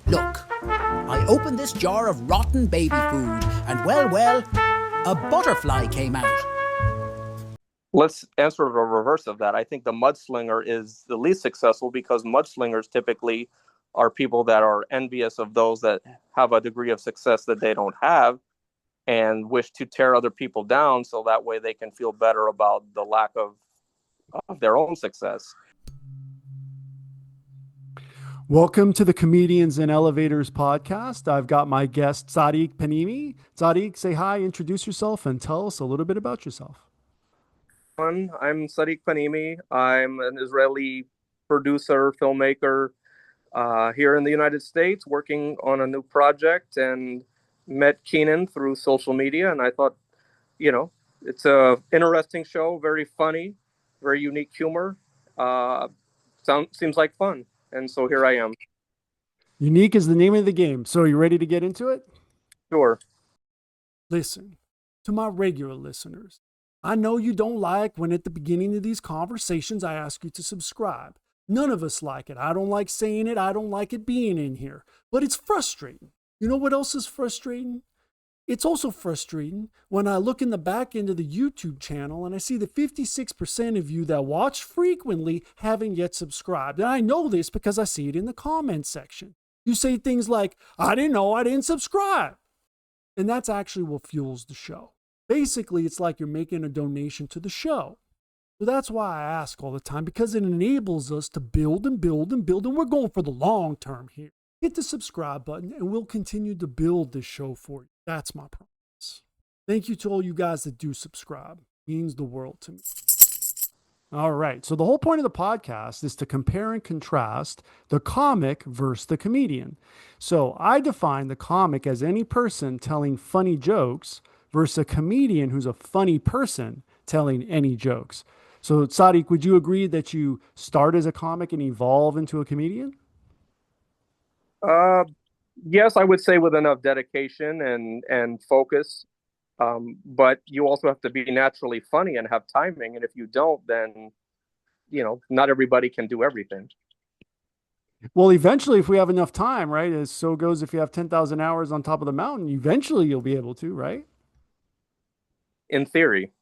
Look, I opened this jar of rotten baby food, and well, a butterfly came out. Let's answer the reverse of that. I think the mudslinger is the least successful because mudslingers typically are people that are envious of those that have a degree of success that they don't have and wish to tear other people down so that way they can feel better about the lack of their own success. Welcome to the Comedians in Elevators podcast. I've got my guest, Tzadik Penimi. Tzadik, say hi, introduce yourself, and tell us a little bit about yourself. I'm Tzadik Penimi. I'm an Israeli producer, filmmaker here in the United States, working on a new project, and met Keenan through social media. And I thought, it's a interesting show, very funny, very unique humor. Seems like fun. And so here I am. Unique is the name of the game. So are you ready to get into it? Sure. Listen, to my regular listeners, I know you don't like when at the beginning of these conversations I ask you to subscribe. None of us like it. I don't like saying it. I don't like it being in here. But it's frustrating. You know what else is frustrating? It's also frustrating when I look in the back end of the YouTube channel and I see that 56% of you that watch frequently haven't yet subscribed. And I know this because I see it in the comments section. You say things like, I didn't know I didn't subscribe. And that's actually what fuels the show. Basically, it's like you're making a donation to the show. So that's why I ask all the time, because it enables us to build and build and build. And we're going for the long term here. Hit the subscribe button and we'll continue to build this show for you. That's my promise. Thank you to all you guys that do subscribe. It means the world to me. All right. So the whole point of the podcast is to compare and contrast the comic versus the comedian. So I define the comic as any person telling funny jokes versus a comedian who's a funny person telling any jokes. So Tzadik, would you agree that you start as a comic and evolve into a comedian? Yes, I would say with enough dedication and focus. But you also have to be naturally funny and have timing. And if you don't, then, not everybody can do everything. Well, eventually, if we have enough time, right? As so goes, if you have 10,000 hours on top of the mountain, eventually you'll be able to, right? In theory.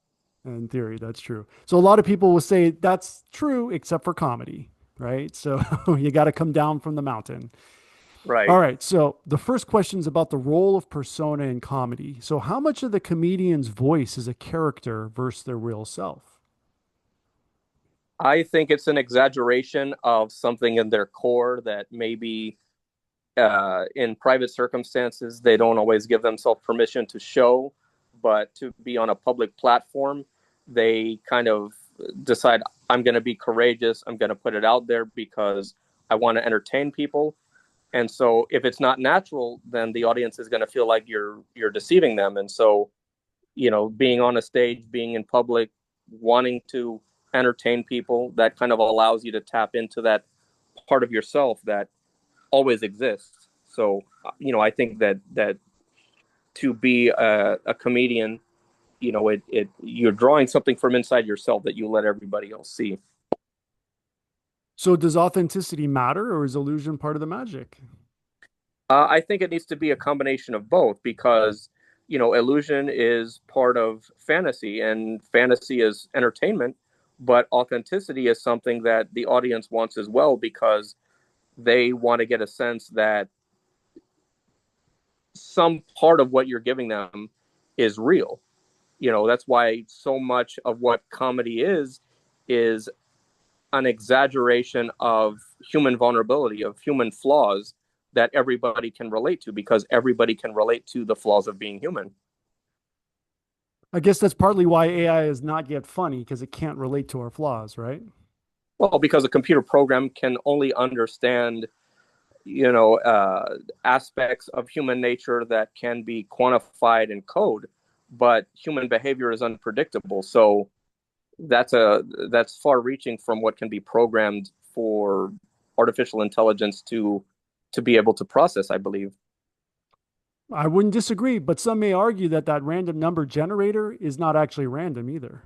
In theory, that's true. So a lot of people will say that's true, except for comedy, right? So you got to come down from the mountain. Right. All right. So the first question is about the role of persona in comedy. So how much of the comedian's voice is a character versus their real self? I think it's an exaggeration of something in their core that maybe in private circumstances, they don't always give themselves permission to show, but to be on a public platform, they kind of decide, I'm going to be courageous. I'm going to put it out there because I want to entertain people. And so if it's not natural, then the audience is going to feel like you're deceiving them. And so, being on a stage, being in public, wanting to entertain people, that kind of allows you to tap into that part of yourself that always exists. So, I think that to be a comedian, you're drawing something from inside yourself that you let everybody else see. So does authenticity matter, or is illusion part of the magic? I think it needs to be a combination of both because, illusion is part of fantasy and fantasy is entertainment, but authenticity is something that the audience wants as well because they want to get a sense that some part of what you're giving them is real. That's why so much of what comedy is an exaggeration of human vulnerability, of human flaws that everybody can relate to because everybody can relate to the flaws of being human. I guess that's partly why AI is not yet funny because it can't relate to our flaws, right? Well, because a computer program can only understand, aspects of human nature that can be quantified in code, but human behavior is unpredictable. So that's far reaching from what can be programmed for artificial intelligence to be able to process, I believe. I wouldn't disagree, but some may argue that that random number generator is not actually random either.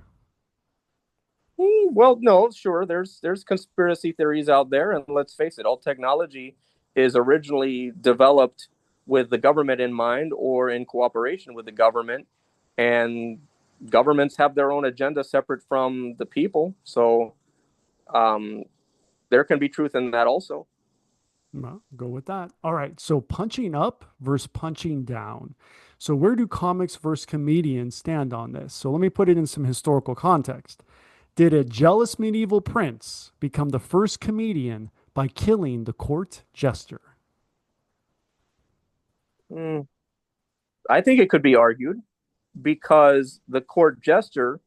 Well, no, sure. There's conspiracy theories out there, and let's face it, all technology is originally developed with the government in mind or in cooperation with the government, and governments have their own agenda separate from the people. So there can be truth in that also. Well, go with that. All right. So punching up versus punching down. So where do comics versus comedians stand on this? So let me put it in some historical context. Did a jealous medieval prince become the first comedian by killing the court jester? I think it could be argued because the court jester,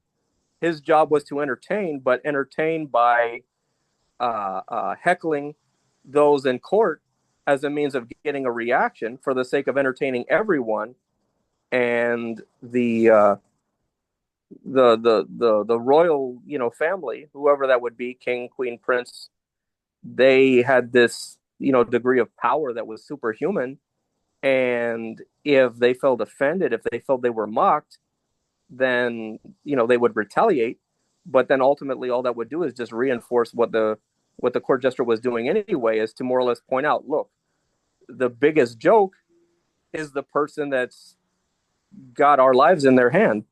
his job was to entertain, but entertain by heckling those in court as a means of getting a reaction for the sake of entertaining everyone. And the royal, family, whoever that would be, king, queen, prince, they had this, degree of power that was superhuman. And if they felt offended, if they felt they were mocked, then, they would retaliate. But then ultimately all that would do is just reinforce what the court jester was doing anyway, is to more or less point out, look, the biggest joke is the person that's got our lives in their hand.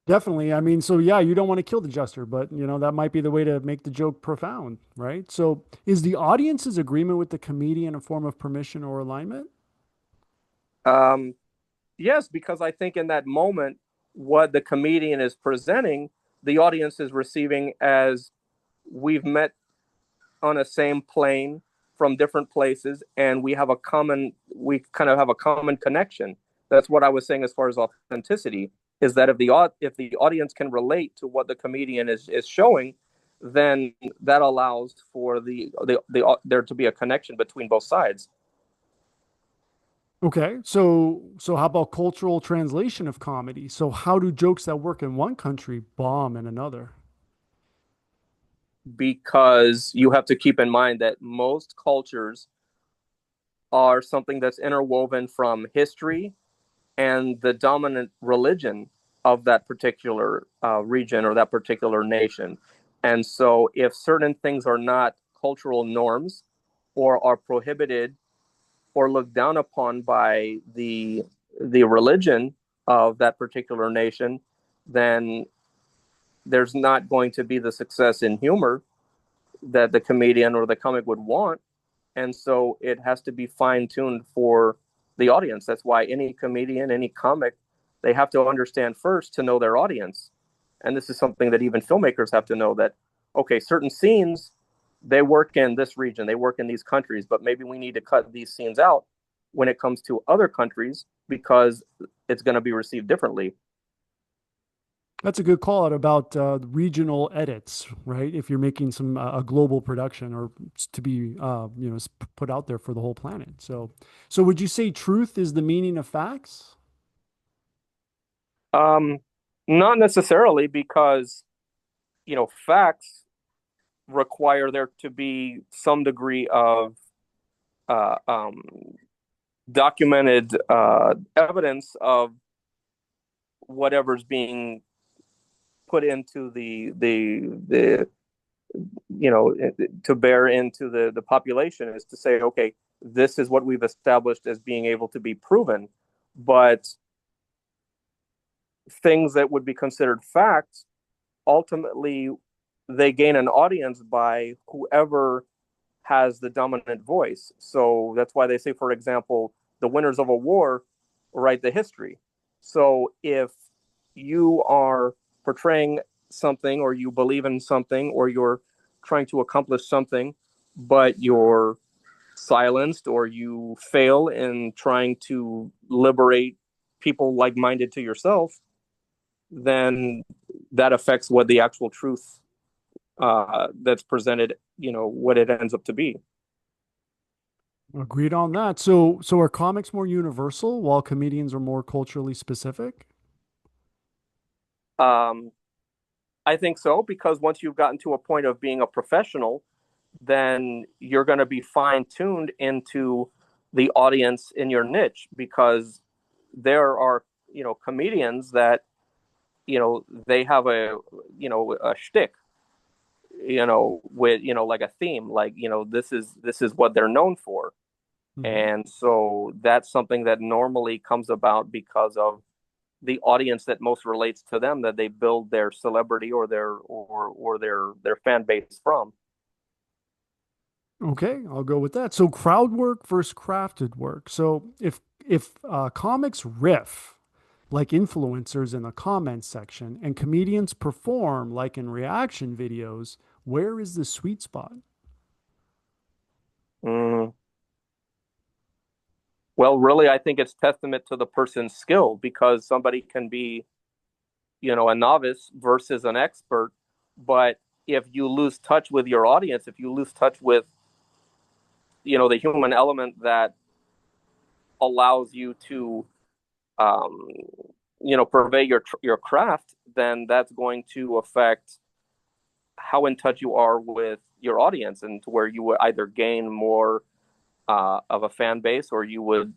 Definitely. I mean, so yeah, you don't want to kill the jester, but that might be the way to make the joke profound, right? So is the audience's agreement with the comedian a form of permission or alignment? Yes, because I think in that moment, what the comedian is presenting, the audience is receiving as, we've met on a same plane from different places, and we kind of have a common connection. That's what I was saying as far as authenticity, is that if the audience can relate to what the comedian is showing, then that allows for there to be a connection between both sides. Okay. So how about cultural translation of comedy? So how do jokes that work in one country bomb in another? Because you have to keep in mind that most cultures are something that's interwoven from history and the dominant religion of that particular region or that particular nation. And so, if certain things are not cultural norms or are prohibited or looked down upon by the religion of that particular nation, then there's not going to be the success in humor that the comedian or the comic would want. And so it has to be fine tuned for the audience. That's why any comedian, any comic, they have to understand first to know their audience. And this is something that even filmmakers have to know, that, okay, certain scenes, they work in this region, they work in these countries, but maybe we need to cut these scenes out when it comes to other countries because it's going to be received differently. That's a good call out about regional edits, right? If you're making some a global production or to be put out there for the whole planet. So would you say truth is the meaning of facts? Um, Not necessarily, because facts require there to be some degree of uh, um, documented evidence of whatever's being put into the to bear into the population, is to say, okay, this is what we've established as being able to be proven. But things that would be considered facts, ultimately they gain an audience by whoever has the dominant voice. So that's why they say, for example, the winners of a war write the history. So if you are portraying something, or you believe in something, or you're trying to accomplish something, but you're silenced or you fail in trying to liberate people like-minded to yourself, then that affects what the actual truth that's presented, what it ends up to be. Agreed on that. So are comics more universal while comedians are more culturally specific? Um, I think so, because once you've gotten to a point of being a professional, then you're going to be fine tuned into the audience in your niche, because there are, comedians that, they have a shtick. with like a theme, like this is what they're known for. And so that's something that normally comes about because of the audience that most relates to them, that they build their celebrity or their fan base from. Okay, I'll go with that. So crowd work versus crafted work. So if comics riff like influencers in the comments section and comedians perform like in reaction videos, where is the sweet spot? Mm. Well, really, I think it's testament to the person's skill, because somebody can be, a novice versus an expert. But if you lose touch with your audience, if you lose touch with, the human element that allows you to, um, purvey your craft, then that's going to affect how in touch you are with your audience, and to where you would either gain more of a fan base, or you would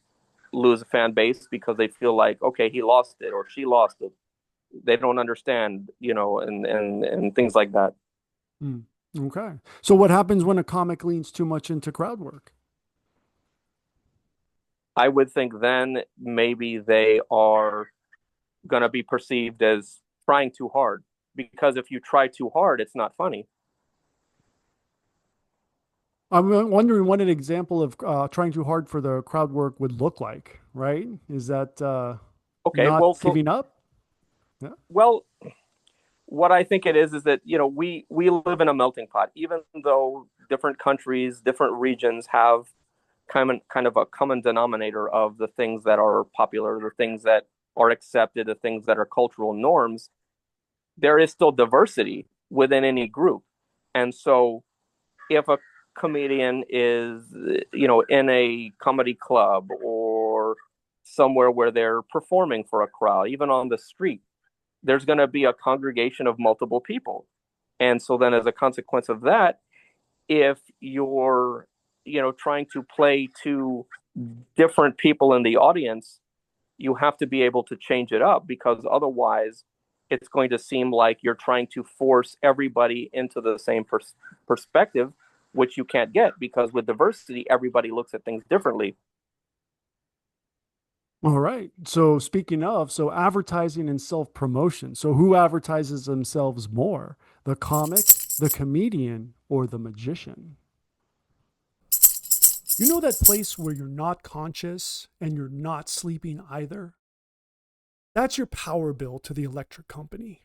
lose a fan base because they feel like, okay, he lost it or she lost it. They don't understand, and things like that. Hmm. Okay. So what happens when a comic leans too much into crowd work? I would think then maybe they are going to be perceived as trying too hard, because if you try too hard, it's not funny. I'm wondering what an example of trying too hard for the crowd work would look like, right? Is that Okay, not well, giving up? Yeah. well, what I think it is that we live in a melting pot. Even though different countries, different regions have kind of a common denominator of the things that are popular, the things that are accepted, the things that are cultural norms, there is still diversity within any group. And so if a comedian is, in a comedy club or somewhere where they're performing for a crowd, even on the street, there's going to be a congregation of multiple people. And so then, as a consequence of that, if you're, trying to play to different people in the audience, you have to be able to change it up, because otherwise it's going to seem like you're trying to force everybody into the same perspective, which you can't get, because with diversity, everybody looks at things differently. All right. So speaking of, so advertising and self-promotion. So who advertises themselves more? The comic, the comedian, or the magician? You know that place where you're not conscious and you're not sleeping either? That's your power bill to the electric company.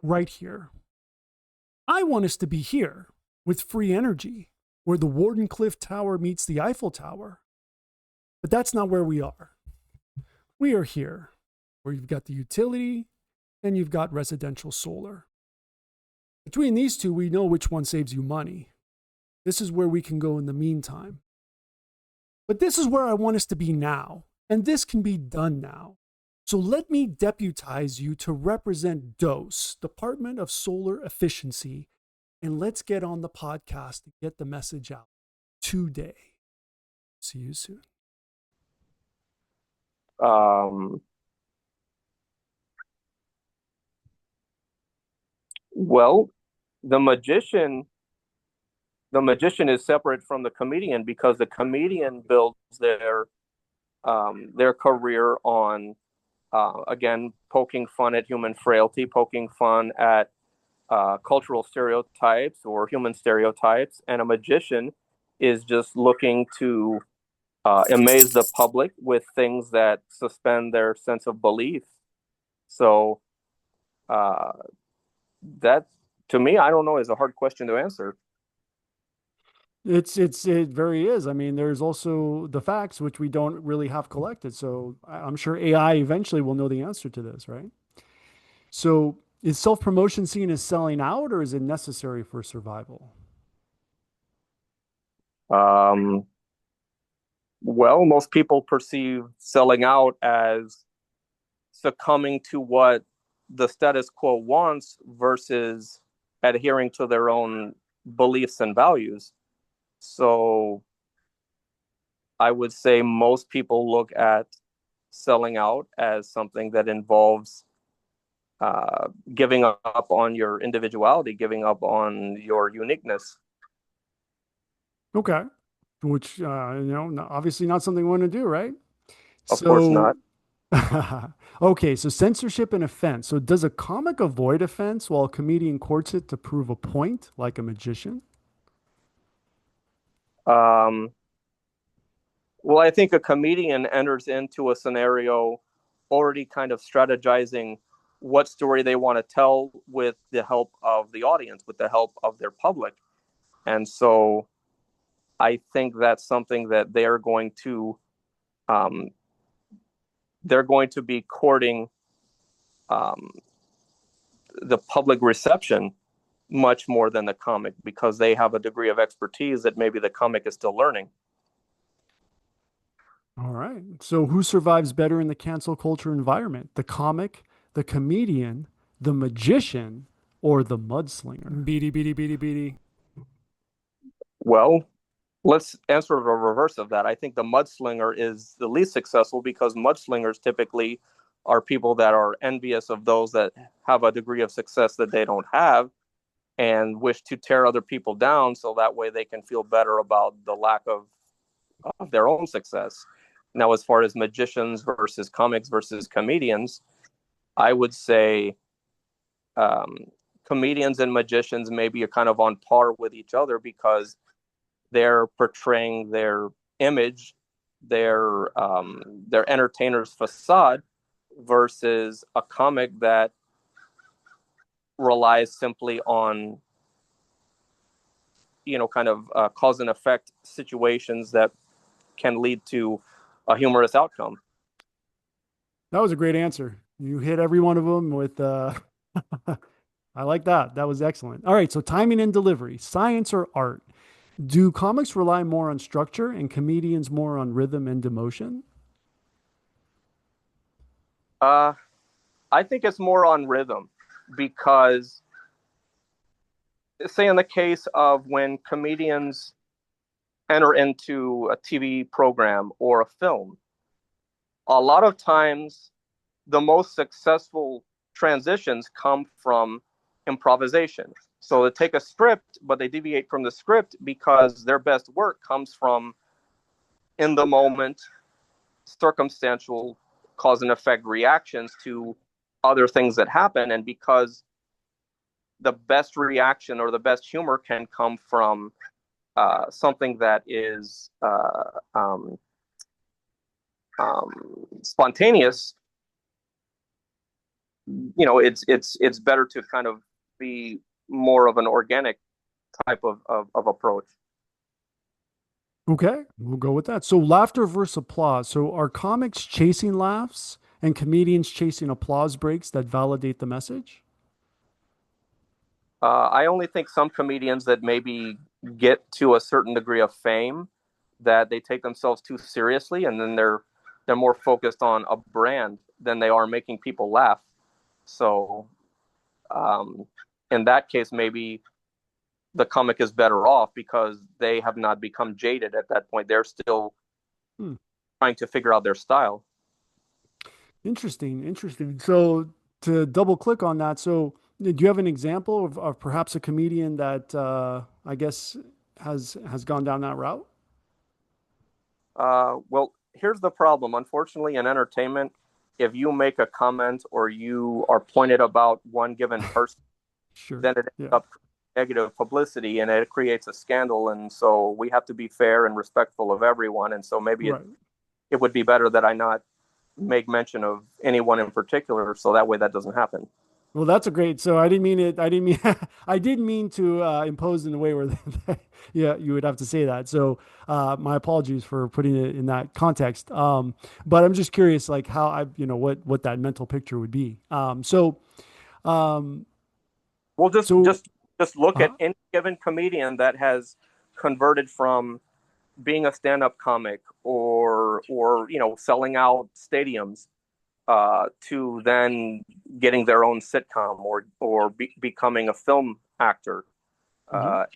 Right here. I want us to be here with free energy, where the Wardenclyffe Tower meets the Eiffel Tower. But that's not where we are. We are here, where you've got the utility and you've got residential solar. Between these two, we know which one saves you money. This is where we can go in the meantime. But this is where I want us to be now, and this can be done now. So let me deputize you to represent DOSE, Department of Solar Efficiency, and let's get on the podcast and get the message out today. See you soon. Well, the magician is separate from the comedian, because the comedian builds their career on, again, poking fun at human frailty, poking fun at cultural stereotypes or human stereotypes. And a magician is just looking to amaze the public with things that suspend their sense of belief. So uh, that, to me, I don't know, is a hard question to answer. It very is. I mean, there's also the facts which we don't really have collected. So I'm sure AI eventually will know the answer to this, right? So is self-promotion seen as selling out, or is it necessary for survival? Um, well, most people perceive selling out as succumbing to what the status quo wants versus adhering to their own beliefs and values. So I would say most people look at selling out as something that involves giving up on your individuality, giving up on your uniqueness. Okay. Which, obviously not something we want to do, right? Of course So, not. okay. So censorship and offense. So does a comic avoid offense while a comedian courts it to prove a point, like a magician? Um, well, I think a comedian enters into a scenario already kind of strategizing what story they want to tell with the help of the audience, with the help of their public. And so I think that's something that um, they're going to be courting um, the public reception much more than the comic because they have a degree of expertise that maybe the comic is still learning. All right. So who survives better in the cancel culture environment? The comic, the comedian, the magician, or the mudslinger? Beady, beady, beady, beady. Well, let's answer the reverse of that. I think the mudslinger is the least successful because mudslingers typically are people that are envious of those that have a degree of success that they don't have and wish to tear other people down so that way they can feel better about the lack of their own success. Now, as far as magicians versus comics versus comedians, I would say um, comedians and magicians maybe are kind of on par with each other because they're portraying their image, their entertainer's facade, versus a comic that relies simply on kind of cause and effect situations that can lead to a humorous outcome. That was a great answer. You hit every one of them with, I like that. That was excellent. All right. So timing and delivery, science or art? Do comics rely more on structure and comedians more on rhythm and emotion? Uh, I think it's more on rhythm because, say, in the case of when comedians enter into a TV program or a film, a lot of times the most successful transitions come from improvisation. So they take a script, but they deviate from the script because their best work comes from in the moment, circumstantial cause and effect reactions to other things that happen. And because the best reaction or the best humor can come from something that is spontaneous, it's better to kind of be more of an organic type of approach. Okay, we'll go with that. So laughter versus applause. So are comics chasing laughs and comedians chasing applause breaks that validate the message? I only think some comedians that maybe get to a certain degree of fame that they take themselves too seriously, and then they're more focused on a brand than they are making people laugh. So, um, in that case, maybe the comic is better off because they have not become jaded at that point. They're still Hmm. trying to figure out their style. Interesting, interesting. So to double click on that, so do you have an example of perhaps a comedian that I guess has gone down that route? Well, here's the problem. Unfortunately, in entertainment, if you make a comment or you are pointed about one given person, Sure. then it ends Yeah. up negative publicity and it creates a scandal. And so we have to be fair and respectful of everyone. And so maybe Right. it would be better that I not make mention of anyone in particular, so that way that doesn't happen. Well, that's a great. So I didn't mean it. I didn't mean. I didn't mean to impose in a way where, yeah, you would have to say that. So my apologies for putting it in that context. But I'm just curious, like how what that mental picture would be. Um, Well, so just look at uh, any given comedian that has converted from being a stand-up comic or selling out stadiums to then getting their own sitcom or becoming a film actor. mhm, Uh,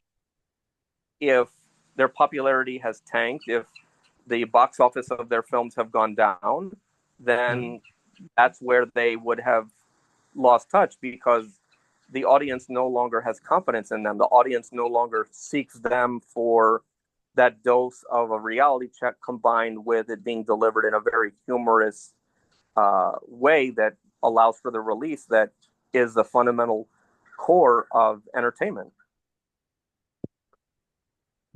if their popularity has tanked, if the box office of their films have gone down, yeah, then that's where they would have lost touch because the audience no longer has confidence in them. The audience no longer seeks them for that dose of a reality check combined with it being delivered in a very humorous way that allows for the release that is the fundamental core of entertainment.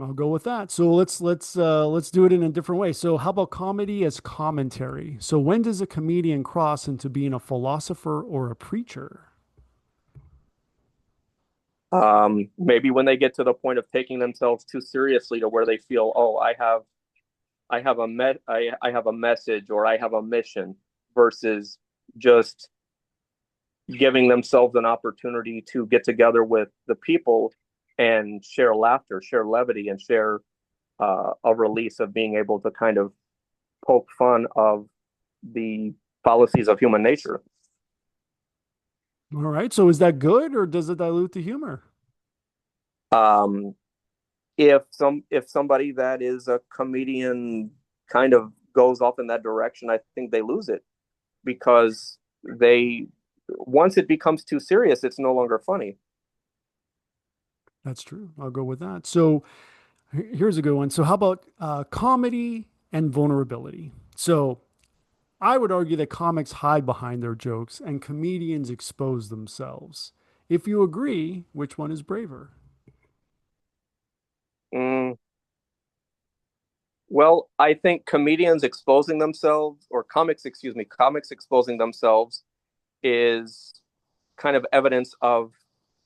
I'll go with that. So let's do it in a different way. So how about comedy as commentary? So when does a comedian cross into being a philosopher or a preacher? Maybe when they get to the point of taking themselves too seriously to where they feel, oh, I have a message or I have a mission, versus just giving themselves an opportunity to get together with the people and share laughter, share levity, and share a release of being able to kind of poke fun of the fallacies of human nature. All right. So is that good or does it dilute the humor? Um, if somebody that is a comedian kind of goes off in that direction, I think they lose it, because once it becomes too serious, it's no longer funny. That's true. I'll go with that. So here's a good one. So how about comedy and vulnerability? So I would argue that comics hide behind their jokes and comedians expose themselves. If you agree, which one is braver? Mm, well, I think comedians exposing themselves, or comics, excuse me, comics exposing themselves is kind of evidence of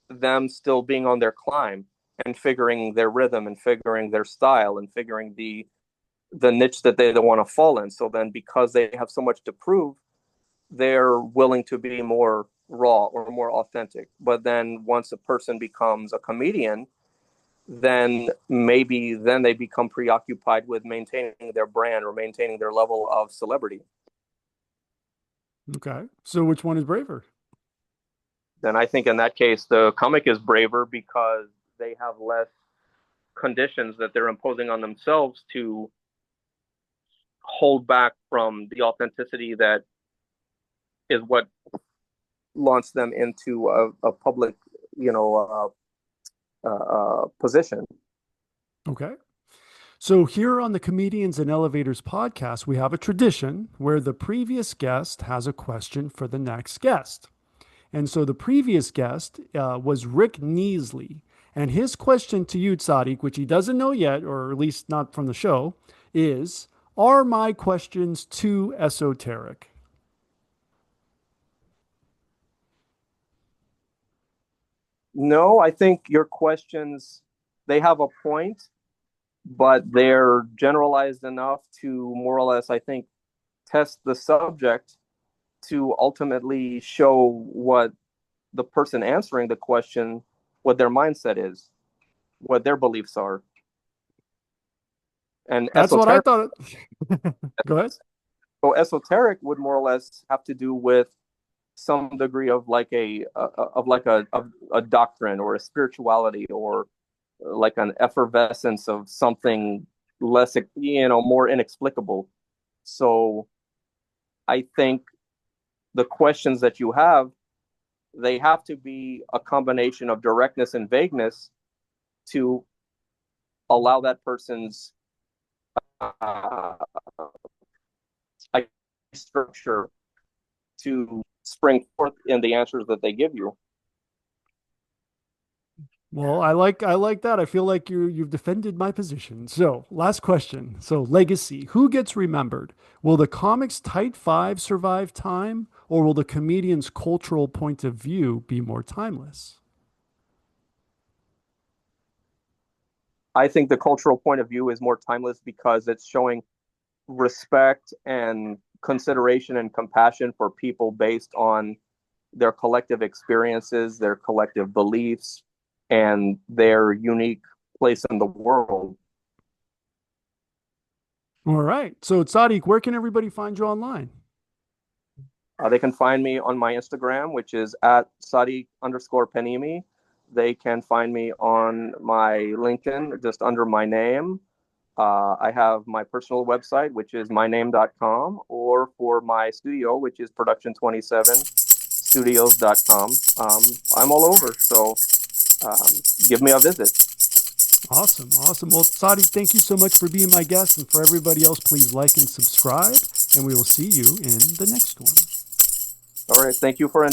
them still being on their climb and figuring their rhythm and figuring their style and figuring the niche that they want to fall in. So then, because they have so much to prove, they're willing to be more raw or more authentic. But then once a person becomes a comedian, then they become preoccupied with maintaining their brand or maintaining their level of celebrity. Okay. So which one is braver? Then I think in that case, the comic is braver because they have less conditions that they're imposing on themselves to hold back from the authenticity that is what launched them into a public, position. Okay. So here on the Comedians and Elevators podcast, we have a tradition where the previous guest has a question for the next guest. And so the previous guest was Rick Neasley. And his question to you, Tzadik, which he doesn't know yet, or at least not from the show, is, are my questions too esoteric? No, I think your questions, they have a point, but they're generalized enough to more or less, I think, test the subject to ultimately show what the person answering the question, what their mindset is, what their beliefs are. And That's what I thought. Go ahead. So esoteric would more or less have to do with some degree of like a doctrine or a spirituality, or like an effervescence of something less, more inexplicable. So I think the questions that you have, they have to be a combination of directness and vagueness to allow that person's structure to spring forth in the answers that they give you. Well, I like that. I feel like you've defended my position. So, last question. So, legacy. Who gets remembered? Will the comics tight five survive time, or will the comedian's cultural point of view be more timeless? I think the cultural point of view is more timeless because it's showing respect and consideration and compassion for people based on their collective experiences, their collective beliefs, and their unique place in the world. All right. So, Tzadik, where can everybody find you online? They can find me on my Instagram, which is at Tzadik_Penimi. They can find me on my LinkedIn, just under my name. I have my personal website, which is myname.com, or for my studio, which is Production 27, tzaddikstudios.com. I'm all over, so give me a visit. Awesome. Well, Tzadik, thank you so much for being my guest. And for everybody else, please like and subscribe. And we will see you in the next one. All right. Thank you for